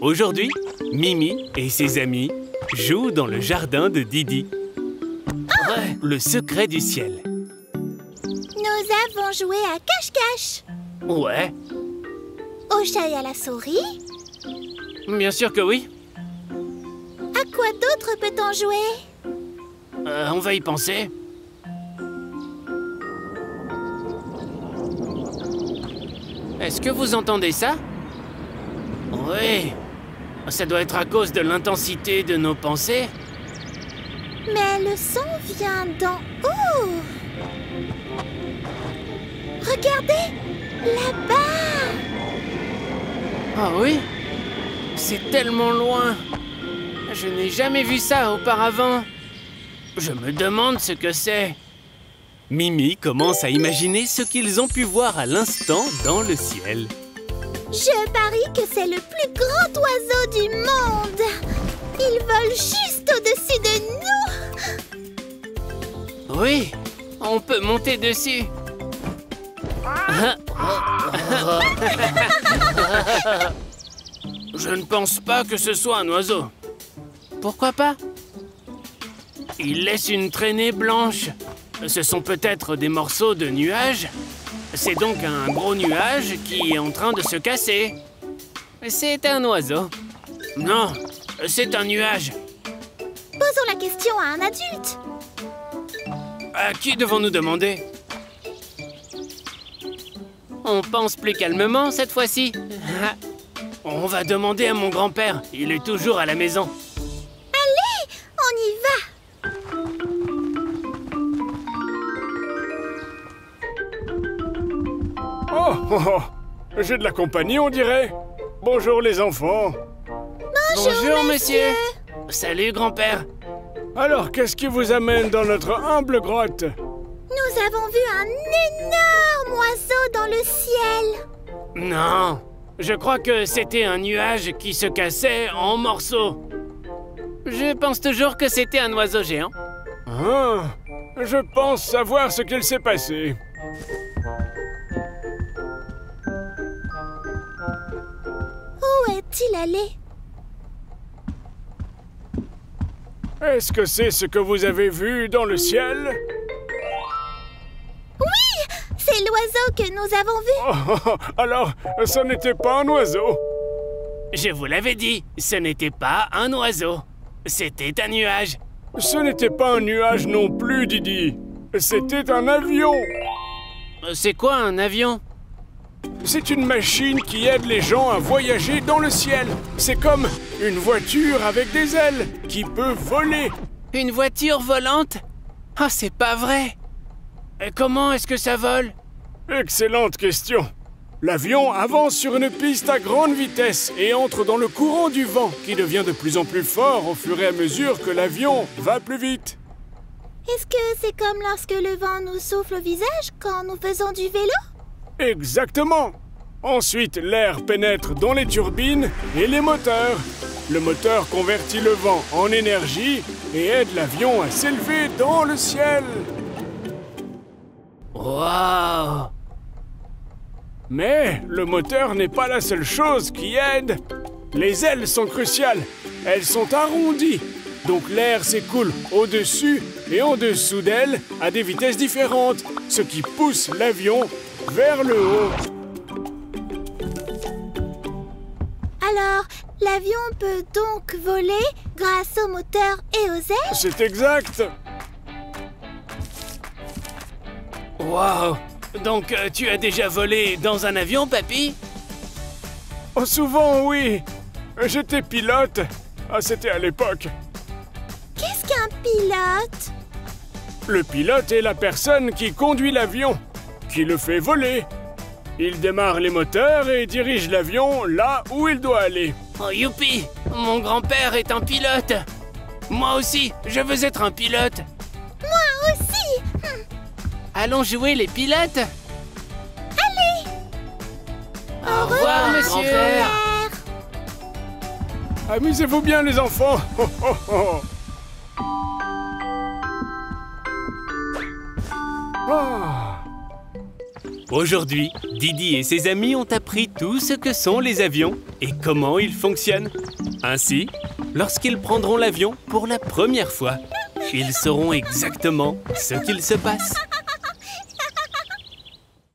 Aujourd'hui, Mimi et ses amis jouent dans le jardin de Didi. Ouais, le secret du ciel. Nous avons joué à cache-cache. Ouais, Au chat et à la souris. bien sûr que oui. À quoi d'autre peut-on jouer? On va y penser. Est-ce que vous entendez ça? Oui. Ça doit être à cause de l'intensité de nos pensées. Mais le son vient d'en haut. Regardez, là-bas. Ah oui? C'est tellement loin. Je n'ai jamais vu ça auparavant. Je me demande ce que c'est. Mimi commence à imaginer ce qu'ils ont pu voir à l'instant dans le ciel. Je parie que c'est le plus grand oiseau du monde. Il vole juste au-dessus de nous. Oui, on peut monter dessus. Je ne pense pas que ce soit un oiseau. Pourquoi pas? Il laisse une traînée blanche. Ce sont peut-être des morceaux de nuages. C'est donc un gros nuage qui est en train de se casser. C'est un oiseau. Non, c'est un nuage. Posons la question à un adulte. À qui devons-nous demander? On pense plus calmement cette fois-ci. On va demander à mon grand-père. Il est toujours à la maison. Allez, on y va. Oh, j'ai de la compagnie, on dirait. Bonjour les enfants. Bonjour, monsieur. Salut, grand-père. Alors, qu'est-ce qui vous amène dans notre humble grotte? Nous avons vu un énorme oiseau dans le ciel. Non, je crois que c'était un nuage qui se cassait en morceaux. Je pense toujours que c'était un oiseau géant. Ah, je pense savoir ce qu'il s'est passé. Où est-il allé? Est-ce que c'est ce que vous avez vu dans le ciel? Oui, c'est l'oiseau que nous avons vu. Oh, alors, ce n'était pas un oiseau. Je vous l'avais dit, ce n'était pas un oiseau. C'était un nuage. Ce n'était pas un nuage non plus, Didi. C'était un avion. C'est quoi un avion? C'est une machine qui aide les gens à voyager dans le ciel. C'est comme une voiture avec des ailes qui peut voler. Une voiture volante? Ah, c'est pas vrai. Comment est-ce que ça vole? Excellente question. L'avion avance sur une piste à grande vitesse et entre dans le courant du vent qui devient de plus en plus fort au fur et à mesure que l'avion va plus vite. Est-ce que c'est comme lorsque le vent nous souffle au visage quand nous faisons du vélo? Exactement. Ensuite, l'air pénètre dans les turbines et les moteurs. Le moteur convertit le vent en énergie et aide l'avion à s'élever dans le ciel. Waouh! Mais le moteur n'est pas la seule chose qui aide. Les ailes sont cruciales. Elles sont arrondies. Donc l'air s'écoule au-dessus et en dessous d'elles à des vitesses différentes, ce qui pousse l'avion vers le haut. Alors, l'avion peut donc voler grâce au moteur et aux ailes? C'est exact. Waouh! Donc, tu as déjà volé dans un avion, papy? Oh, souvent, oui. J'étais pilote. Ah, c'était à l'époque. Qu'est-ce qu'un pilote? Le pilote est la personne qui conduit l'avion, qui le fait voler. Il démarre les moteurs et dirige l'avion là où il doit aller. Oh, youpi! Mon grand-père est un pilote! Moi aussi, je veux être un pilote! Moi aussi. Allons jouer les pilotes! Allez! Au revoir, monsieur! Grand-père. Amusez-vous bien, les enfants. Oh, oh, oh. Ah. Aujourd'hui, Didi et ses amis ont appris tout ce que sont les avions et comment ils fonctionnent. Ainsi, lorsqu'ils prendront l'avion pour la première fois, ils sauront exactement ce qu'il se passe.